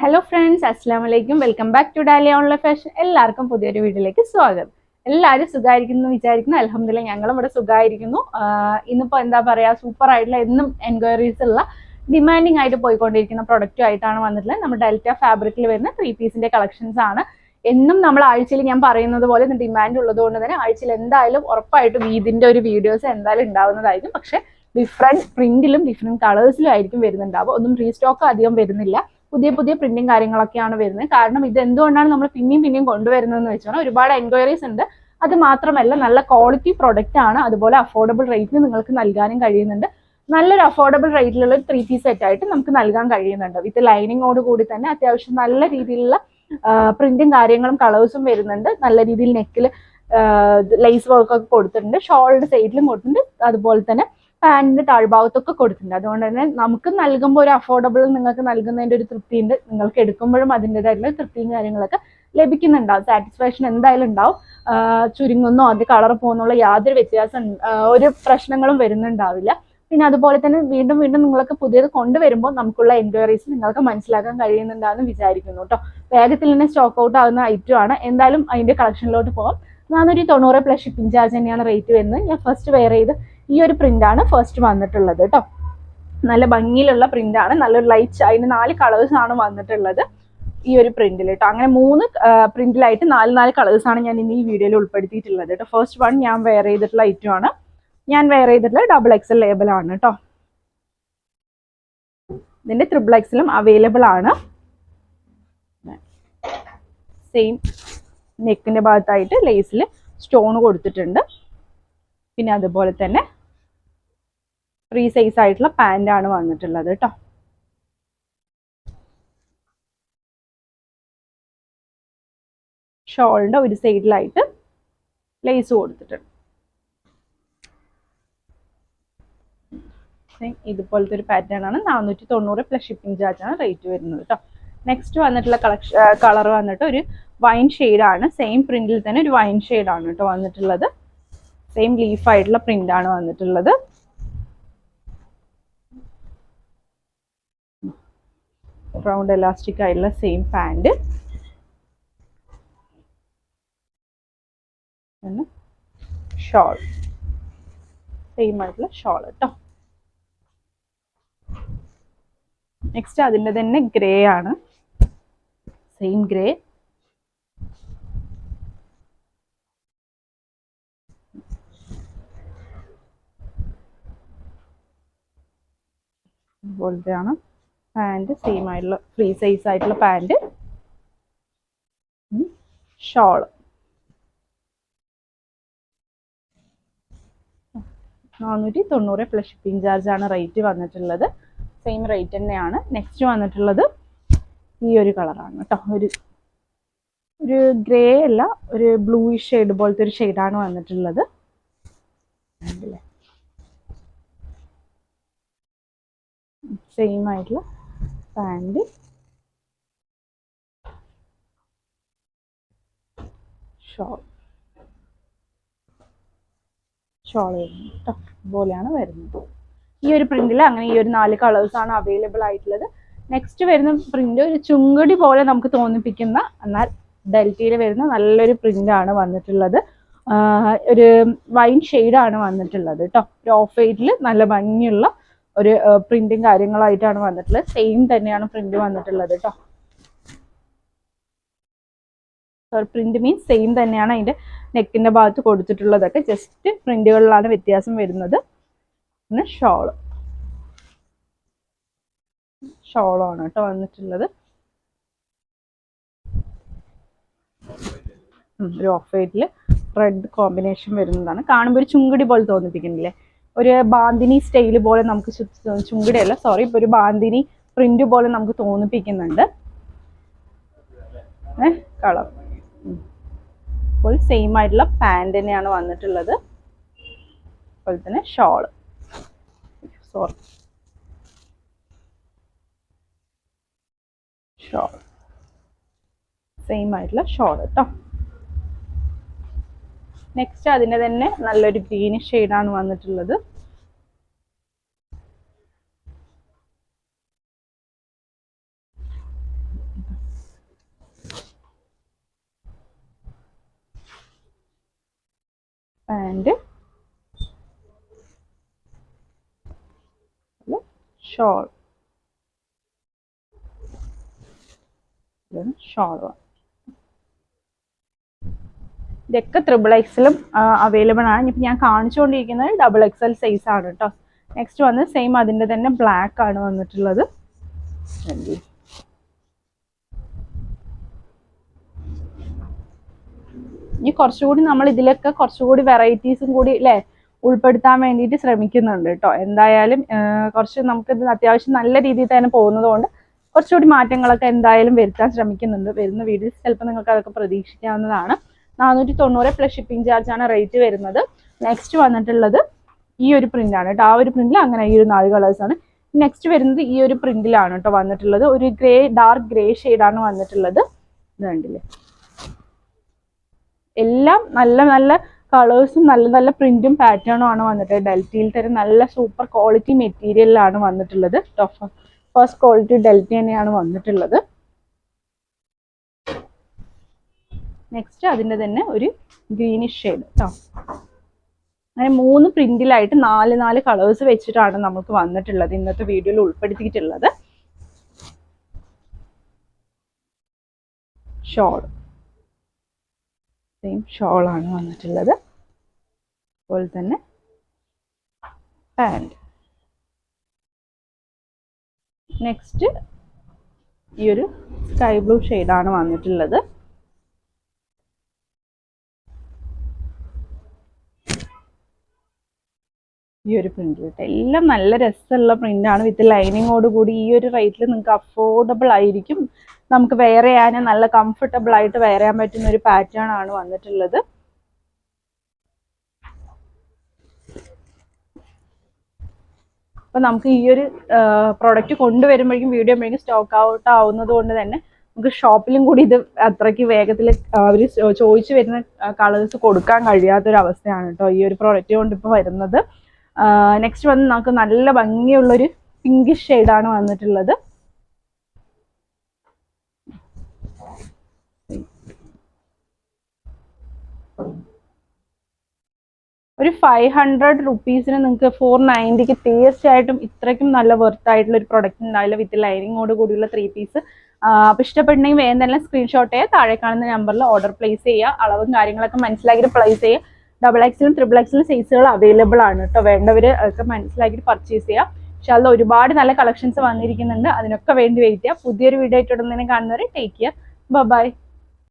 Hello friends, അസ്സാം വലൈക്കും. Welcome back to Dalia online fashion. എല്ലാവർക്കും പുതിയൊരു വീഡിയോയിലേക്ക് സ്വാഗതം. എല്ലാവരും സുഖമായിരിക്കുന്നു വിചാരിക്കുന്നു. അൽഹംദുലില്ലാ ഞങ്ങളും ഇവിടെ സുഖമായിരിക്കുന്നു. ഇന്നിപ്പോൾ എന്താ പറയുക, സൂപ്പർ ആയിട്ടുള്ള എന്നും എൻക്വയറീസ് ഉള്ള ഡിമാൻഡിങ് ആയിട്ട് പോയിക്കൊണ്ടിരിക്കുന്ന പ്രൊഡക്റ്റും ആയിട്ടാണ് വന്നിട്ടുള്ളത്. നമ്മുടെ ഡെൽറ്റ ഫാബ്രിക്കിൽ വരുന്ന 3 പീസിന്റെ കളക്ഷൻസ് ആണ്. എന്നും നമ്മൾ ആഴ്ചയിൽ ഞാൻ പറയുന്നത് പോലെ ഡിമാൻഡ് ഉള്ളത് കൊണ്ട് തന്നെ ആഴ്ചയിൽ എന്തായാലും ഉറപ്പായിട്ടും ഇതിന്റെ ഒരു വീഡിയോസ് എന്തായാലും ഉണ്ടാവുന്നതായിരിക്കും. പക്ഷെ ഡിഫറെന്റ് പ്രിന്റിലും ഡിഫറെന്റ് കളേഴ്സിലും ആയിരിക്കും വരുന്നുണ്ടാവുക. ഒന്നും റീസ്റ്റോക്ക് അധികം വരുന്നില്ല. പുതിയ പുതിയ പ്രിന്റും കാര്യങ്ങളൊക്കെയാണ് വരുന്നത്. കാരണം ഇത് എന്തുകൊണ്ടാണ് നമ്മൾ പിന്നെയും കൊണ്ടുവരുന്നതെന്ന് വെച്ചാൽ ഒരുപാട് എൻക്വയറീസ് ഉണ്ട്. അത് മാത്രമല്ല നല്ല ക്വാളിറ്റി പ്രൊഡക്റ്റ് ആണ്. അതുപോലെ അഫോർഡബിൾ റേറ്റിന് നിങ്ങൾക്ക് നൽകാനും കഴിയുന്നുണ്ട്. നല്ലൊരു അഫോർഡബിൾ റേറ്റിലുള്ള ഒരു 3 പീസ് സെറ്റ് ആയിട്ട് നമുക്ക് നൽകാൻ കഴിയുന്നുണ്ട്. വിത്ത് ലൈനിങ്ങോട് കൂടി തന്നെ അത്യാവശ്യം നല്ല രീതിയിലുള്ള പ്രിന്റും കാര്യങ്ങളും കളേഴ്സും വരുന്നുണ്ട്. നല്ല രീതിയിൽ നെക്കിൽ ലേസ് വർക്ക് ഒക്കെ കൊടുത്തിട്ടുണ്ട്. ഷോളിന്റെ സൈഡിലും കൊടുത്തിട്ടുണ്ട്. അതുപോലെ തന്നെ പാന്റിന്റെ താഴ്ഭാഗത്തൊക്കെ കൊടുത്തിട്ടുണ്ട്. അതുകൊണ്ട് തന്നെ നമുക്ക് നൽകുമ്പോൾ ഒരു അഫോർഡബിൾ നിങ്ങൾക്ക് നൽകുന്നതിന്റെ ഒരു തൃപ്തിയുണ്ട്. നിങ്ങൾക്ക് എടുക്കുമ്പോഴും അതിൻ്റെതായിട്ടുള്ള തൃപ്തിയും കാര്യങ്ങളൊക്കെ ലഭിക്കുന്നുണ്ടാവും. സാറ്റിസ്ഫാക്ഷൻ എന്തായാലും ഉണ്ടാവും. ചുരുങ്ങുന്നോ അത് കളർ പോകുന്നുള്ള യാതൊരു വ്യത്യാസം ഒരു പ്രശ്നങ്ങളും വരുന്നുണ്ടാവില്ല. പിന്നെ അതുപോലെ തന്നെ വീണ്ടും നിങ്ങൾക്ക് പുതിയത് കൊണ്ടുവരുമ്പോൾ നമുക്കുള്ള എൻക്വയറീസ് നിങ്ങൾക്ക് മനസ്സിലാക്കാൻ കഴിയുന്നുണ്ടാവുമെന്ന് വിചാരിക്കുന്നു കേട്ടോ. വേഗത്തിൽ തന്നെ സ്റ്റോക്ക് ഔട്ട് ആകുന്ന ഐറ്റം ആണ്. എന്തായാലും അതിന്റെ കളക്ഷനിലോട്ട് പോകാം. 490 പ്ലസ് ഷിപ്പിംഗ് ചാർജ് തന്നെയാണ് റേറ്റ് വരുന്നത്. ഞാൻ ഫസ്റ്റ് വെയർ ചെയ്ത് ഈ ഒരു പ്രിന്റ് ആണ് ഫസ്റ്റ് വന്നിട്ടുള്ളത് കേട്ടോ. നല്ല ഭംഗിയിലുള്ള പ്രിന്റ് ആണ്. നല്ലൊരു ലൈറ്റ്, അതിന് 4 കളേഴ്സ് ആണ് വന്നിട്ടുള്ളത് ഈ ഒരു പ്രിന്റിൽ കേട്ടോ. അങ്ങനെ 3 പ്രിന്റിലായിട്ട് 4 കളേഴ്സ് ആണ് ഞാൻ ഇന്ന് ഈ വീഡിയോയിൽ ഉൾപ്പെടുത്തിയിട്ടുള്ളത് കേട്ടോ. ഫസ്റ്റ് വൺ ഞാൻ വെയർ ചെയ്തിട്ടുള്ള ഐറ്റം ആണ്. ഞാൻ വെയർ ചെയ്തിട്ടുള്ള XXL ലേബൽ ആണ് കേട്ടോ. ഇതിന്റെ XXLും അവൈലബിൾ ആണ്. സെയിം നെക്കിന്റെ ഭാഗത്തായിട്ട് ലേസിൽ സ്റ്റോൺ കൊടുത്തിട്ടുണ്ട്. പിന്നെ അതുപോലെ തന്നെ ഫ്രീ സൈസ് ആയിട്ടുള്ള പാന്റ് ആണ് വന്നിട്ടുള്ളത് കേട്ടോ. ഷോളിന്റെ ഒരു സൈഡിലായിട്ട് ലേസ് കൊടുത്തിട്ടുണ്ട്. ഇതുപോലത്തെ ഒരു പാറ്റേൺ ആണ്. 490 പ്ലസ് ഷിപ്പിംഗ് ചാർജ് ആണ് റേറ്റ് വരുന്നത് കേട്ടോ. നെക്സ്റ്റ് വന്നിട്ടുള്ള കളർ വന്നിട്ട് ഒരു വൈൻ ആണ്. സെയിം പ്രിന്റിൽ തന്നെ ഒരു വൈൻ ആണ് കേട്ടോ വന്നിട്ടുള്ളത്. സെയിം ലീഫ് ആയിട്ടുള്ള പ്രിന്റ് ആണ് വന്നിട്ടുള്ളത്. റൗണ്ട് എലാസ്റ്റിക് ആയിട്ടുള്ള സെയിം പാന്റ്, ഷോൾ സെയിം ആയിട്ടുള്ള ഷോൾ കേട്ടോ. നെക്സ്റ്റ് അതിൻ്റെ തന്നെ ഗ്രേ ആണ്. സെയിം ഗ്രേ, ഇതുപോലത്തെയാണ് പാന്റ്. സെയിം ആയിട്ടുള്ള ഫ്രീ സൈസ് ആയിട്ടുള്ള pant, shawl. 490 plus shipping charge ആണ് റേറ്റ് വന്നിട്ടുള്ളത്. സെയിം റേറ്റ് തന്നെയാണ്. നെക്സ്റ്റ് വന്നിട്ടുള്ളത് ഈ ഒരു കളറാണ് കേട്ടോ. ഒരു ഗ്രേ അല്ല, ഒരു ബ്ലൂയിഷ് ഷെയ്ഡ് പോലത്തെ ഒരു ഷെയ്ഡാണ് വന്നിട്ടുള്ളത്. സെയിം ആയിട്ടുള്ള പാന്റ്, ഷോൾ വരുന്നത് കേട്ടോ. ഇതുപോലെയാണ് വരുന്നത് ഈ ഒരു പ്രിന്റിൽ. അങ്ങനെ ഈ ഒരു 4 കളേഴ്സ് ആണ് അവൈലബിൾ ആയിട്ടുള്ളത്. നെക്സ്റ്റ് വരുന്ന പ്രിന്റ് ഒരു ചുങ്കടി പോലെ നമുക്ക് തോന്നിപ്പിക്കുന്ന, എന്നാൽ ഡെൽറ്റയിൽ വരുന്ന നല്ലൊരു പ്രിന്റ് ആണ് വന്നിട്ടുള്ളത്. ഒരു വൈൻ ആണ് വന്നിട്ടുള്ളത് കേട്ടോ. ഒരു ഓഫ് വൈറ്റിൽ നല്ല ഭംഗിയുള്ള ഒരു പ്രിന്റും കാര്യങ്ങളായിട്ടാണ് വന്നിട്ടുള്ളത്. സെയിം തന്നെയാണ് പ്രിന്റ് വന്നിട്ടുള്ളത് കേട്ടോ. പ്രിന്റ് മീൻസ് സെയിം തന്നെയാണ് അതിന്റെ നെക്കിന്റെ ഭാഗത്ത് കൊടുത്തിട്ടുള്ളതൊക്കെ. ജസ്റ്റ് പ്രിന്റുകളിലാണ് വ്യത്യാസം വരുന്നത്. പിന്നെ ഷോളാണ് കേട്ടോ വന്നിട്ടുള്ളത്. ഒരു ഓഫ് വൈറ്റില് റെഡ് കോമ്പിനേഷൻ വരുന്നതാണ്. കാണുമ്പോൾ ഒരു ചുങ്കടി പോലെ തോന്നിപ്പിക്കുന്നില്ലേ? ഒരു ബാന്തിനി സ്റ്റൈല് പോലെ നമുക്ക്, ചുങ്കടിയല്ല സോറി, ഇപ്പൊ ഒരു ബാന്തിനി പ്രിന്റ് പോലെ നമുക്ക് തോന്നിപ്പിക്കുന്നുണ്ട് കളർ. അപ്പോൾ സെയിം ആയിട്ടുള്ള പാന്റ് തന്നെയാണ് വന്നിട്ടുള്ളത്. അതുപോലെ തന്നെ ഷോള്, സെയിം ആയിട്ടുള്ള ഷോൾ കേട്ടോ. നെക്സ്റ്റ് അതിൻ്റെ തന്നെ നല്ലൊരു ഗ്രീനിഷ് ഷെയ്ഡാണ് വന്നിട്ടുള്ളത്. Pant, shawl, shawl. ഇതൊക്കെ XXL അവൈലബിൾ ആണ്. ഇപ്പം ഞാൻ കാണിച്ചുകൊണ്ടിരിക്കുന്നത് XXL സൈസ് ആണ് കേട്ടോ. നെക്സ്റ്റ് വന്ന് സെയിം അതിൻ്റെ തന്നെ ബ്ലാക്ക് ആണ് വന്നിട്ടുള്ളത്. ഇനി കുറച്ചുകൂടി നമ്മൾ ഇതിലൊക്കെ കുറച്ചുകൂടി വെറൈറ്റീസും കൂടി അല്ലേ ഉൾപ്പെടുത്താൻ വേണ്ടിയിട്ട് ശ്രമിക്കുന്നുണ്ട് കേട്ടോ. എന്തായാലും കുറച്ച് നമുക്കിത് അത്യാവശ്യം നല്ല രീതിയിൽ തന്നെ പോകുന്നത് കൊണ്ട് കുറച്ചുകൂടി മാറ്റങ്ങളൊക്കെ എന്തായാലും വരുത്താൻ ശ്രമിക്കുന്നുണ്ട്. വരുന്ന വീഡിയോസ് ചിലപ്പോൾ നിങ്ങൾക്ക് അതൊക്കെ പ്രതീക്ഷിക്കാവുന്നതാണ്. 490 പ്ലസ് ഷിപ്പിംഗ് ചാർജ് ആണ് റേറ്റ് വരുന്നത്. നെക്സ്റ്റ് വന്നിട്ടുള്ളത് ഈ ഒരു പ്രിന്റ് ആണ് കേട്ടോ. ആ ഒരു പ്രിന്റിൽ അങ്ങനെ ഈ ഒരു 4 കളേഴ്സ് ആണ്. നെക്സ്റ്റ് വരുന്നത് ഈ ഒരു പ്രിന്റിലാണ് കേട്ടോ വന്നിട്ടുള്ളത്. ഒരു ഡാർക്ക് ഗ്രേ ഷെയ്ഡാണ് വന്നിട്ടുള്ളത്. ഇത് കണ്ടില്ലേ, എല്ലാം നല്ല നല്ല കളേഴ്സും നല്ല നല്ല പ്രിന്റും പാറ്റേണും ആണ് വന്നിട്ടുള്ളത്. ഡെൽറ്റയിൽ തന്നെ നല്ല സൂപ്പർ ക്വാളിറ്റി മെറ്റീരിയലിലാണ് വന്നിട്ടുള്ളത്. ഫസ്റ്റ് ക്വാളിറ്റി ഡെൽറ്റ തന്നെയാണ് വന്നിട്ടുള്ളത്. നെക്സ്റ്റ് അതിൻ്റെ തന്നെ ഒരു ഗ്രീനിഷ് ഷെയ്ഡ് കേട്ടോ. അങ്ങനെ 3 പ്രിന്റിലായിട്ട് 4 കളേഴ്സ് വെച്ചിട്ടാണ് നമുക്ക് വന്നിട്ടുള്ളത്, ഇന്നത്തെ വീഡിയോയിൽ ഉൾപ്പെടുത്തിയിട്ടുള്ളത്. ഷോൾ, സെയിം ഷോളാണ് വന്നിട്ടുള്ളത്. അതുപോലെ തന്നെ പാൻറ്. നെക്സ്റ്റ് ഈ ഒരു സ്കൈ ബ്ലൂ ഷെയ്ഡാണ് വന്നിട്ടുള്ളത്. ഈ ഒരു പ്രിന്റ് കിട്ടും. എല്ലാം നല്ല രസമുള്ള പ്രിന്റാണ്. വിത്ത് ലൈനിങ്ങോട് കൂടി ഈ ഒരു റേറ്റിൽ നിങ്ങൾക്ക് അഫോർഡബിൾ ആയിരിക്കും. നമുക്ക് വെയർ ചെയ്യാൻ നല്ല കംഫർട്ടബിൾ ആയിട്ട് വെയർ ചെയ്യാൻ പറ്റുന്ന ഒരു പാറ്റേൺ ആണ് വന്നിട്ടുള്ളത്. അപ്പൊ നമുക്ക് ഈ ഒരു പ്രോഡക്റ്റ് കൊണ്ടുവരുമ്പോഴേക്കും വീഡിയോ സ്റ്റോക്ക് ഔട്ട് ആവുന്നത് കൊണ്ട് തന്നെ നമുക്ക് ഷോപ്പിലും കൂടി ഇത് അത്രയ്ക്ക് വേഗത്തിൽ അവർ ചോദിച്ചു വരുന്ന കളേഴ്സ് കൊടുക്കാൻ കഴിയാത്തൊരു അവസ്ഥയാണ് കേട്ടോ ഈ ഒരു പ്രോഡക്റ്റ് കൊണ്ട് ഇപ്പോൾ വരുന്നത്. നെക്സ്റ്റ് വന്ന് നമുക്ക് നല്ല ഭംഗിയുള്ളൊരു പിങ്കിഷ് ഷെയ്ഡാണ് വന്നിട്ടുള്ളത്. ഒരു 500 റുപ്പീസിന് നിങ്ങൾക്ക് 490 തീർച്ചയായിട്ടും ഇത്രയ്ക്കും നല്ല വെർത്ത് ആയിട്ടുള്ള ഒരു പ്രൊഡക്റ്റ് ഉണ്ടാവില്ല. വിത്ത് ലൈനിങ്ങോട് കൂടിയുള്ള 3 പീസ്. അപ്പോൾ ഇഷ്ടപ്പെട്ടുണ്ടെങ്കിൽ വേഗം തന്നെ സ്ക്രീൻഷോട്ട് ചെയ്യുക, താഴെ കാണുന്ന നമ്പറിൽ ഓർഡർ പ്ലേസ് ചെയ്യുക. അളവും കാര്യങ്ങളൊക്കെ മനസ്സിലാക്കിയിട്ട് പ്ലേസ് ചെയ്യുക. XXL XXL സൈസുകൾ അവൈലബിൾ ആണ് കേട്ടോ. വേണ്ടവർ ഒക്കെ മനസ്സിലാക്കിയിട്ട് പർച്ചേസ് ചെയ്യുക. പക്ഷെ അതിൽ ഒരുപാട് നല്ല കളക്ഷൻസ് വന്നിരിക്കുന്നുണ്ട്. അതിനൊക്കെ വേണ്ടി വെയിറ്റ് ചെയ്യുക. പുതിയൊരു വീഡിയോ ആയിട്ട് ഉടനെ കാണുന്നവരെ ടേക്ക് കെയർ, ബൈ.